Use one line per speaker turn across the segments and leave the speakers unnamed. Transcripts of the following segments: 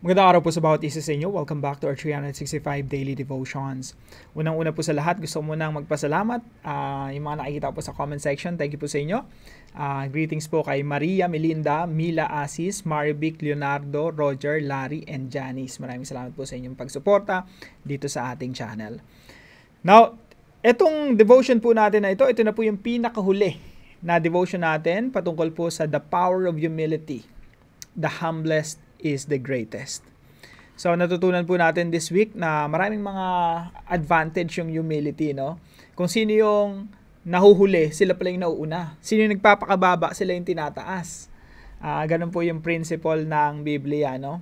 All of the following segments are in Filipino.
Magandang araw po sa bawat isa sa inyo. Welcome back to our 365 Daily Devotions. Unang-una po sa lahat, gusto ko munang magpasalamat. Yung mga nakikita po sa comment section, thank you po sa inyo. Greetings po kay Maria, Melinda, Mila Asis, Marivic, Leonardo, Roger, Larry, and Janice. Maraming salamat po sa inyong pagsuporta dito sa ating channel. Now, etong devotion po natin na ito na po yung pinakahuli na devotion natin patungkol po sa the power of humility. The humblest is the greatest. So natutunan po natin this week na maraming mga advantage yung humility, no? Kung sino yung nahuhuli, sila pala yung nauuna. Sino yung nagpapakababa, sila yung tinataas. Ganun po yung principle ng Biblia, no?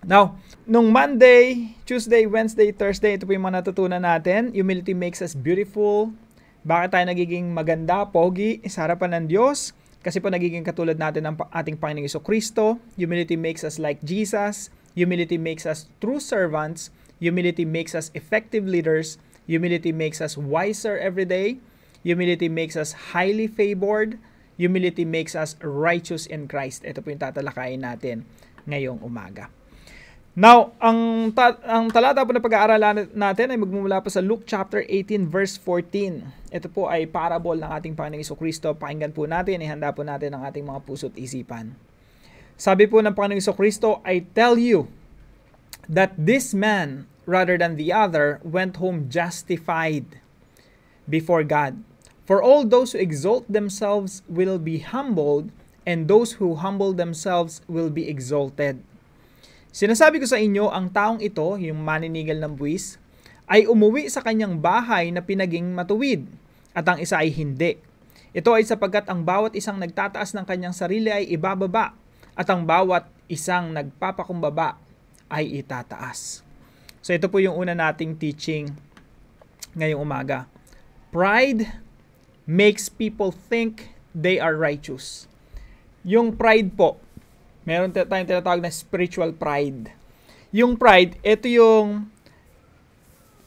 Now, nung Monday, Tuesday, Wednesday, Thursday, ito po yung mga natutunan natin. Humility makes us beautiful. Bakit tayo nagiging maganda, pogi, sa harapan ng Diyos? Kasi po nagiging katulad natin ng ating Panginoong Jesucristo. Humility makes us like Jesus. Humility makes us true servants. Humility makes us effective leaders. Humility makes us wiser every day. Humility makes us highly favored. Humility makes us righteous in Christ. Ito po yung tatalakayin natin ngayong umaga. Now, ang talata po na pag-aaralan natin ay magmumula po sa Luke chapter 18 verse 14. Ito po ay parable ng ating Panginoong Jesucristo. Pakinggan po natin, ihanda po natin ang ating mga puso't isipan. Sabi po ng Panginoong Jesucristo, I tell you that this man, rather than the other, went home justified before God. For all those who exalt themselves will be humbled, and those who humble themselves will be exalted. Sinasabi ko sa inyo, ang taong ito, yung maninigal ng buwis, ay umuwi sa kanyang bahay na pinaging matuwid, at ang isa ay hindi. Ito ay sapagkat ang bawat isang nagtataas ng kanyang sarili ay ibababa, at ang bawat isang nagpapakumbaba ay itataas. So ito po yung una nating teaching ngayong umaga. Pride makes people think they are righteous. Yung pride po, meron tayong tinatawag na spiritual pride. Yung pride, ito yung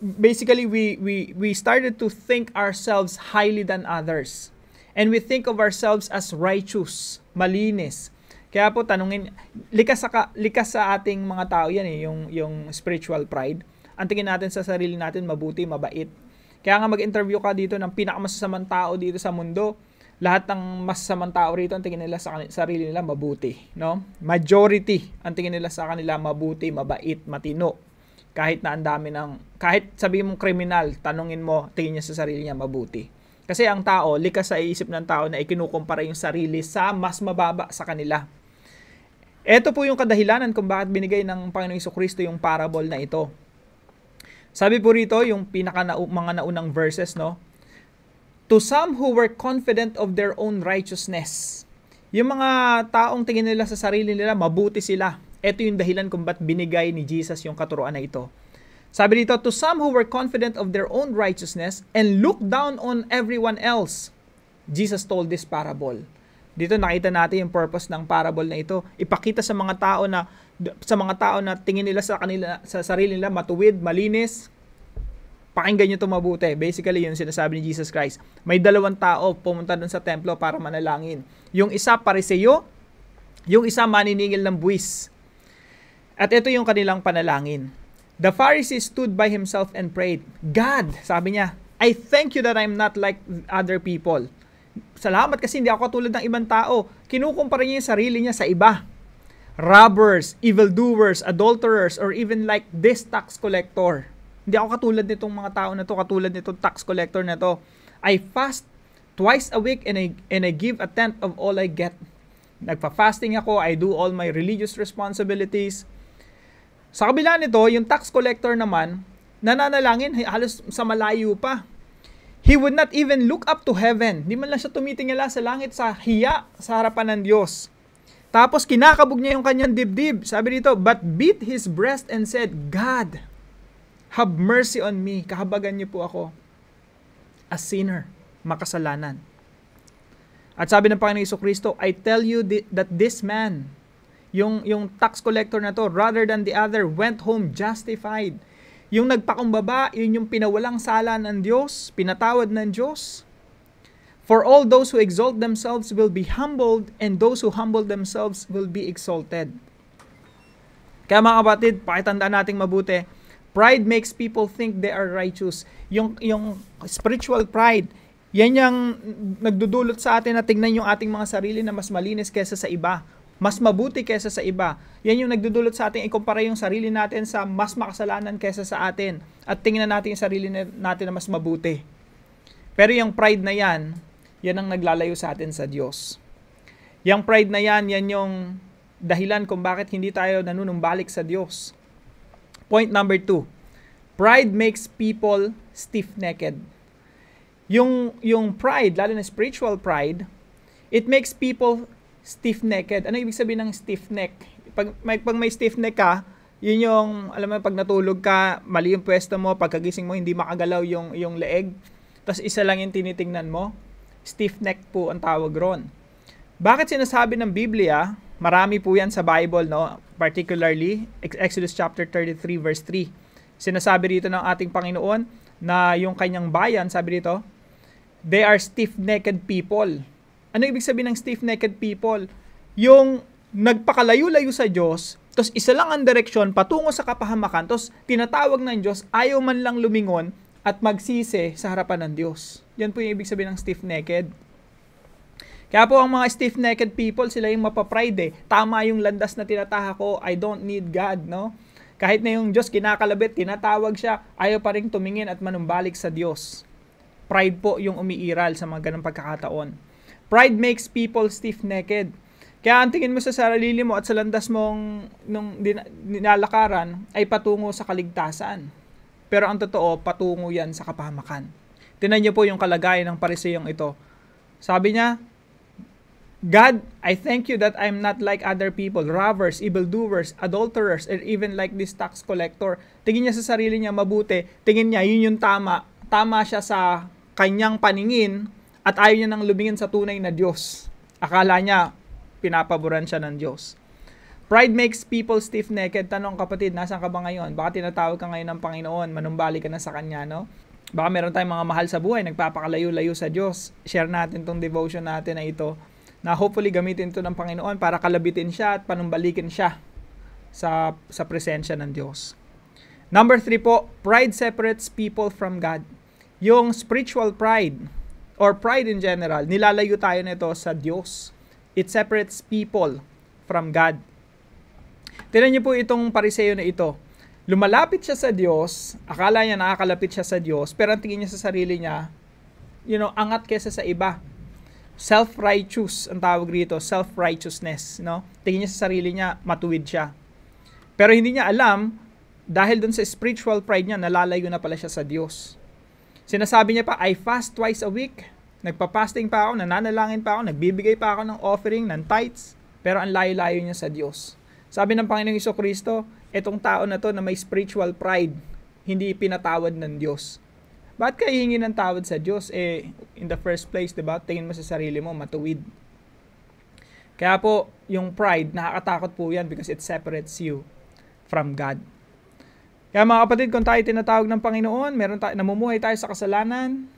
basically we started to think ourselves highly than others. And we think of ourselves as righteous, malinis. Kaya po tanungin, likas sa ating mga tao yan yung spiritual pride. Ang tingin natin sa sarili natin mabuti, mabait. Kaya nga mag-interview ka dito ng pinakamasasamang tao dito sa mundo, lahat ng masasamang tao rito ang tingin nila sa sarili nila mabuti, no? Majority ang tingin nila sa kanila mabuti, mabait, matino. Kahit na ang dami kahit sabihin mong kriminal, tanungin mo, tingin niya sa sarili niya mabuti. Kasi ang tao, likas sa isip ng tao na ikinukumpara yung sarili sa mas mababa sa kanila. Ito po yung kadahilanan kung bakit binigay ng Panginoong Jesucristo yung parable na ito. Sabi po rito, yung mga naunang verses, no? To some who were confident of their own righteousness. Yung mga taong tingin nila sa sarili nila, mabuti sila. Ito yung dahilan kung ba't binigay ni Jesus yung katuruan na ito. Sabi dito, to some who were confident of their own righteousness and looked down on everyone else, Jesus told this parable. Dito nakita natin yung purpose ng parable na ito. Ipakita sa mga tao na tingin nila sa sarili nila matuwid, malinis. Pakinggan nyo ito mabuti. Basically, yun sinasabi ni Jesus Christ. May dalawang tao pumunta dun sa templo para manalangin. Yung isa Pariseo, yung isa maniningil ng buwis. At ito yung kanilang panalangin. The Pharisee stood by himself and prayed, God, sabi niya, I thank you that I'm not like other people. Salamat kasi hindi ako katulad ng ibang tao. Kinukumpara niya yung sarili niya sa iba. Robbers, evildoers, adulterers, or even like this tax collector. Hindi ako katulad nitong mga tao na to, katulad nitong tax collector na to. I fast twice a week and I give a tenth of all I get. Nagpa-fasting ako, I do all my religious responsibilities. Sa kabila nito, yung tax collector naman, nananalangin halos sa malayo pa. He would not even look up to heaven. Di man lang siya tumitingala sa langit sa hiya sa harapan ng Diyos. Tapos kinakabog niya yung kanyang dibdib. Sabi dito, but beat his breast and said, God, have mercy on me. Kahabagan niyo po ako. A sinner. Makasalanan. At sabi ng Panginoong Jesucristo, I tell you that this man, yung tax collector na to, rather than the other, went home justified. Yung nagpakumbaba, yun yung pinawalang sala ng Diyos, pinatawad ng Diyos. For all those who exalt themselves will be humbled, and those who humble themselves will be exalted. Kaya mga kapatid, pakitandaan nating mabuti. Pride makes people think they are righteous. Yung spiritual pride, yan yung nagdudulot sa atin na tingnan yung ating mga sarili na mas malinis kesa sa iba. Mas mabuti kesa sa iba. Yan yung nagdudulot sa atin, ikumpara yung sarili natin sa mas makasalanan kesa sa atin. At tingnan natin yung sarili natin na mas mabuti. Pero yung pride na yan ang naglalayo sa atin sa Diyos. Yung pride na yan yung dahilan kung bakit hindi tayo nanunumbalik sa Diyos. Point number 2. Pride makes people stiff-necked. Yung pride, lalo na spiritual pride, it makes people stiff-necked. Ano ibig sabihin ng stiff-neck? Pag may stiff-neck ka, yun yung, alam mo, pag natulog ka, mali yung pwesto mo, pagkagising mo, hindi makagalaw yung leeg, tapos isa lang yung tinitingnan mo, stiff-neck po ang tawag ron. Bakit sinasabi ng Biblia, marami po yan sa Bible, no? Particularly, Exodus chapter 33 verse 3. Sinasabi rito ng ating Panginoon na yung kanyang bayan, sabi rito, they are stiff-necked people. Ano ibig sabihin ng stiff-necked people? Yung nagpakalayo-layo sa Diyos, tapos isa lang ang direksyon patungo sa kapahamakan, tapos tinatawag ng Diyos, ayaw man lang lumingon at magsisi sa harapan ng Diyos. Yan po yung ibig sabihin ng stiff-necked. Kaya po ang mga stiff-necked people, sila yung mapapride. Tama yung landas na tinataha ko, I don't need God, no? Kahit na yung Diyos kinakalabit, tinatawag siya, ayaw pa rin tumingin at manumbalik sa Diyos. Pride po yung umiiral sa mga ganang pagkakataon. Pride makes people stiff-necked. Kaya ang tingin mo sa sarili mo at sa landas mong nung nilalakaran ay patungo sa kaligtasan. Pero ang totoo, patungo yan sa kapahamakan. Tingnan niyo po yung kalagayan ng Pariseyong ito. Sabi niya, God, I thank you that I'm not like other people, robbers, evildoers, adulterers, or even like this tax collector. Tingin niya sa sarili niya mabuti. Tingin niya, yun yung tama. Tama siya sa kanyang paningin at ayaw niya nang lumingin sa tunay na Diyos. Akala niya, pinapaboran siya ng Diyos. Pride makes people stiff-necked. Tanong kapatid, nasaan ka ba ngayon? Baka tinatawag ka ngayon ng Panginoon, manumbalik ka na sa Kanya, no? Baka meron tayong mga mahal sa buhay, nagpapakalayo-layo sa Diyos. Share natin tong devotion natin na ito, na hopefully gamitin ito ng Panginoon para kalabitin siya at panumbalikin siya sa presensya ng Diyos. Number 3 po, pride separates people from God. Yung spiritual pride, or pride in general, nilalayo tayo nito sa Diyos. It separates people from God. Tingnan niyo po itong Pariseyo na ito. Lumalapit siya sa Diyos, akala niya nakakalapit siya sa Diyos, pero ang tingin niya sa sarili niya, angat kesa sa iba. Self-righteous ang tawag rito, self-righteousness, no? Tingin niya sa sarili niya, matuwid siya. Pero hindi niya alam, dahil dun sa spiritual pride niya, nalalayo na pala siya sa Diyos. Sinasabi niya pa, I fast twice a week. Nagpa-fasting pa ako, nananalangin pa ako, nagbibigay pa ako ng offering, ng tithes, pero ang layo-layo niya sa Diyos. Sabi ng Panginoong Jesucristo, etong tao na to na may spiritual pride, hindi pinatawad ng Diyos. Ba't ka hihingi ng tawad sa Diyos? In the first place, diba? Tingin mo sa sarili mo, matuwid. Kaya po, yung pride, nakakatakot po yan because it separates you from God. Kaya mga kapatid, kung tayo tinatawag ng Panginoon, namumuhay tayo sa kasalanan,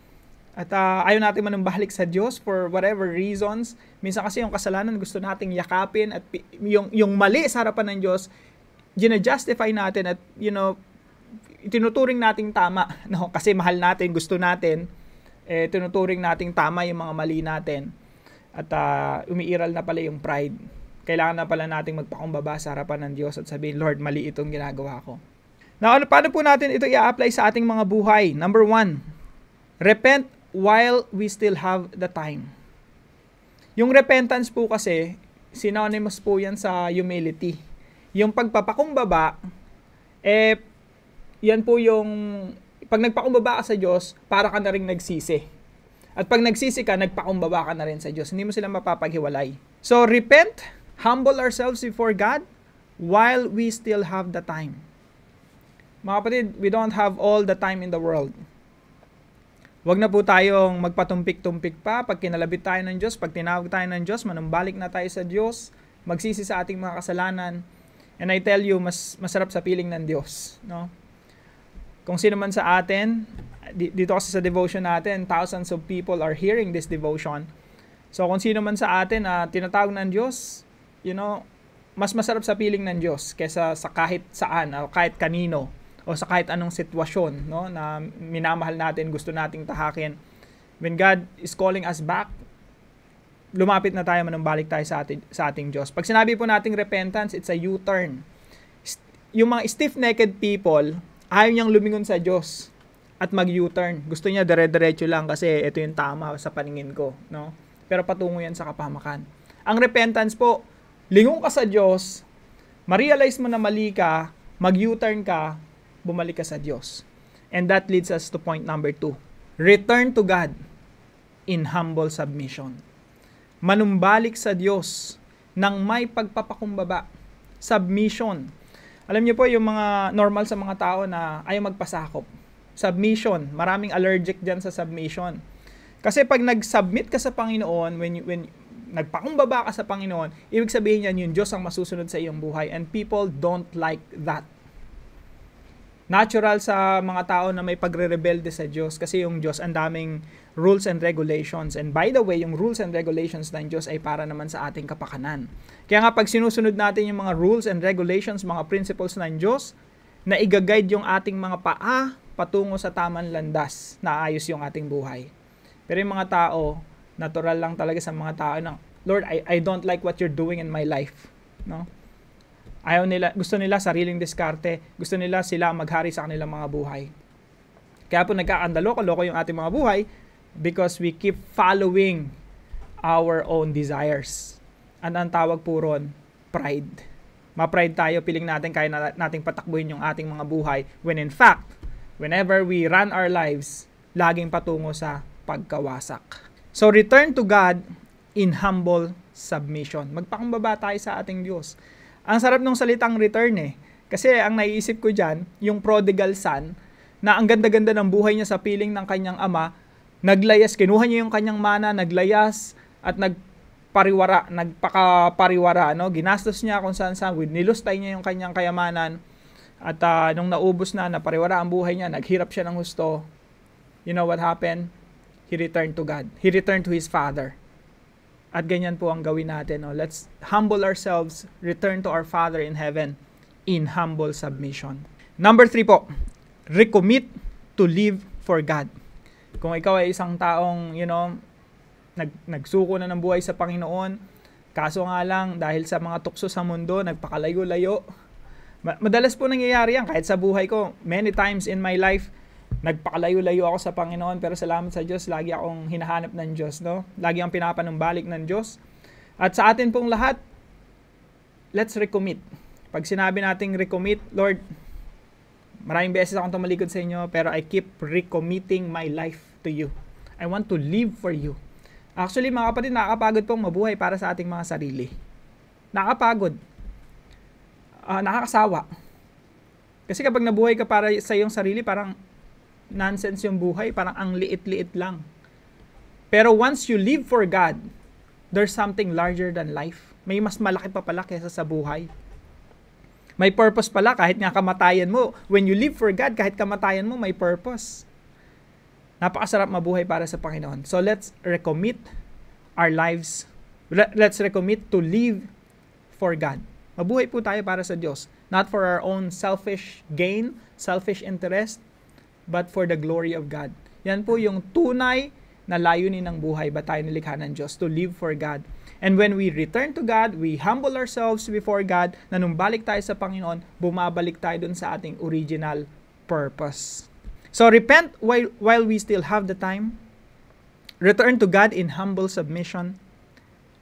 at ayaw natin manumbalik sa Diyos for whatever reasons. Minsan kasi yung kasalanan gusto nating yakapin at yung mali sa harapan ng Diyos, gina-justify natin at tinuturing nating tama, no? Kasi mahal natin, gusto natin, tinuturing nating tama yung mga mali natin. At umiiral na pala yung pride. Kailangan na pala nating magpakumbaba sa harapan ng Diyos at sabihin, Lord, mali itong ginagawa ko. Now, paano po natin ito i-apply sa ating mga buhay? Number 1, repent while we still have the time. Yung repentance po kasi, synonymous po yan sa humility. Yung pagpapakumbaba, yan po yung, pag nagpakumbaba ka sa Diyos, para ka na rin nagsisi. At pag nagsisi ka, nagpakumbaba ka na rin sa Diyos. Hindi mo sila mapapaghiwalay. So, repent, humble ourselves before God, while we still have the time. Mga kapatid, we don't have all the time in the world. Huwag na po tayong magpatumpik-tumpik pa pag kinalabit tayo ng Diyos, pag tinawag tayo ng Diyos, manumbalik na tayo sa Diyos, magsisi sa ating mga kasalanan. And I tell you, masarap sa piling ng Diyos, no? Kung sino man sa atin, dito kasi sa devotion natin, thousands of people are hearing this devotion. So kung sino man sa atin tinatawag ng Diyos, mas masarap sa piling ng Diyos kaysa sa kahit saan o kahit kanino o sa kahit anong sitwasyon, no, na minamahal natin, gusto nating tahakin. When God is calling us back, lumapit na tayo, manumbalik tayo sa ating Diyos. Pag sinabi po nating repentance, it's a U-turn. Yung mga stiff-necked people, ayaw niyang lumingon sa Diyos at mag-U-turn. Gusto niya dire-diretso lang kasi ito yung tama sa paningin ko, no? Pero patungo yan sa kapahamakan. Ang repentance po, lingon ka sa Diyos, ma-realize mo na mali ka, mag-U-turn ka, bumalik ka sa Diyos. And that leads us to point number 2. Return to God in humble submission. Manumbalik sa Diyos ng may pagpapakumbaba. Submission. Alam niyo po yung mga normal sa mga tao na ayaw magpasakop. Submission. Maraming allergic dyan sa submission. Kasi pag nag-submit ka sa Panginoon, when nagpakumbaba ka sa Panginoon, ibig sabihin yan yung Diyos ang masusunod sa iyong buhay. And people don't like that. Natural sa mga tao na may pagre-rebelde sa Diyos kasi yung Diyos ang daming rules and regulations. And by the way, yung rules and regulations ng Diyos ay para naman sa ating kapakanan. Kaya nga pag sinusunod natin yung mga rules and regulations, mga principles ng Diyos, na i-guide yung ating mga paa patungo sa tamang landas na ayos yung ating buhay. Pero yung mga tao, natural lang talaga sa mga tao na, Lord, I don't like what you're doing in my life. No? Ayaw nila, gusto nila sariling diskarte, gusto nila sila maghari sa kanilang mga buhay. Kaya po nagkakandalo-kaloko yung ating mga buhay because we keep following our own desires. Ang tawag po ron, pride. Ma-pride tayo, piling natin kaya nating patakbuhin yung ating mga buhay when in fact, whenever we run our lives, laging patungo sa pagkawasak. So return to God in humble submission. Magpakumbaba tayo sa ating Diyos. Ang sarap ng salitang return eh. Kasi ang naiisip ko dyan, yung prodigal son, na ang ganda-ganda ng buhay niya sa piling ng kanyang ama, naglayas, kinuha niya yung kanyang mana, naglayas, at nagpakapariwara, no? Ginastos niya kung saan-saan, nilustay niya yung kanyang kayamanan, at nung naubos na, napariwara ang buhay niya, naghirap siya ng husto. You know what happened? He returned to God. He returned to his Father. At ganyan po ang gawin natin. No? Let's humble ourselves, return to our Father in heaven in humble submission. Number 3 po, recommit to live for God. Kung ikaw ay isang taong, nagsuko na ng buhay sa Panginoon, kaso nga lang, dahil sa mga tukso sa mundo, nagpakalayo-layo. Madalas po nangyayari yan, kahit sa buhay ko, many times in my life, nagpakalayo-layo ako sa Panginoon, pero salamat sa Diyos, lagi akong hinahanap ng Diyos, no? Lagi ang pinapanumbalik ng Diyos. At sa atin pong lahat, let's recommit. Pag sinabi nating recommit, Lord, maraming beses akong tumalikod sa inyo, pero I keep recommitting my life to you. I want to live for you. Actually, mga kapatid, nakakapagod pong mabuhay para sa ating mga sarili. Nakakapagod. Nakakasawa. Kasi kapag nabuhay ka para sa iyong sarili, parang nonsense yung buhay, parang ang liit-liit lang. Pero once you live for God, there's something larger than life. May mas malaki pa pala kaysa sa buhay. May purpose pala kahit nga kamatayan mo. When you live for God, kahit kamatayan mo, may purpose. Napakasarap mabuhay para sa Panginoon. So let's recommit our lives. Let's recommit to live for God. Mabuhay po tayo para sa Diyos. Not for our own selfish gain, selfish interest, but for the glory of God. Yan po yung tunay na layunin ng buhay ba tayo nilikha ng Diyos, to live for God. And when we return to God, we humble ourselves before God, na nung balik tayo sa Panginoon, bumabalik tayo dun sa ating original purpose. So repent while we still have the time. Return to God in humble submission.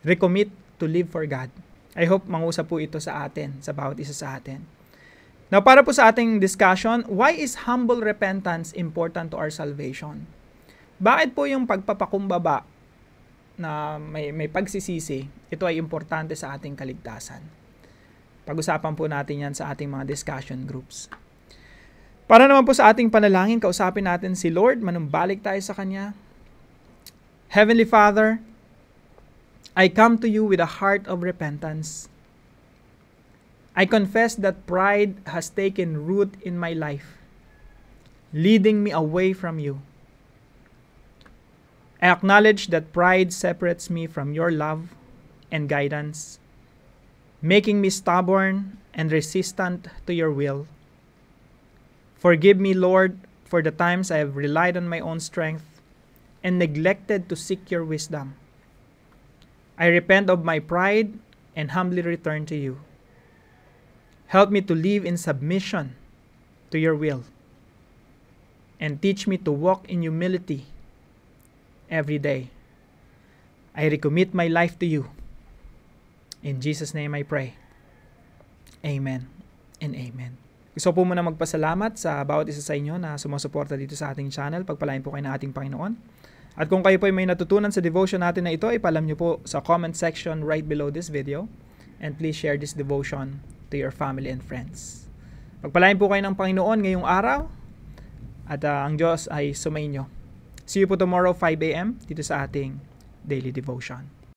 Recommit to live for God. I hope mangusap po ito sa atin, sa bawat isa sa atin. Now, para po sa ating discussion, why is humble repentance important to our salvation? Bakit po yung pagpapakumbaba na may pagsisisi, ito ay importante sa ating kaligtasan? Pag-usapan po natin yan sa ating mga discussion groups. Para naman po sa ating panalangin, kausapin natin si Lord, manumbalik tayo sa Kanya. Heavenly Father, I come to you with a heart of repentance. I confess that pride has taken root in my life, leading me away from you. I acknowledge that pride separates me from your love and guidance. making me stubborn and resistant to your will. Forgive me, Lord, for the times I have relied on my own strength and neglected to seek your wisdom. I repent of my pride and humbly return to you. Help me to live in submission to your will, and teach me to walk in humility every day. I recommit my life to you. In Jesus' name I pray. Amen and amen. Gusto po muna magpasalamat sa bawat isa sa inyo na sumusuporta dito sa ating channel. Pagpalain po kayo ng ating Panginoon. At kung kayo po ay may natutunan sa devotion natin na ito, ipalam nyo po sa comment section right below this video. And please share this devotion to your family and friends. Pagpalain po kayo ng Panginoon ngayong araw. At ang Diyos ay sumainyo. See you po tomorrow 5 a.m. dito sa ating daily devotion.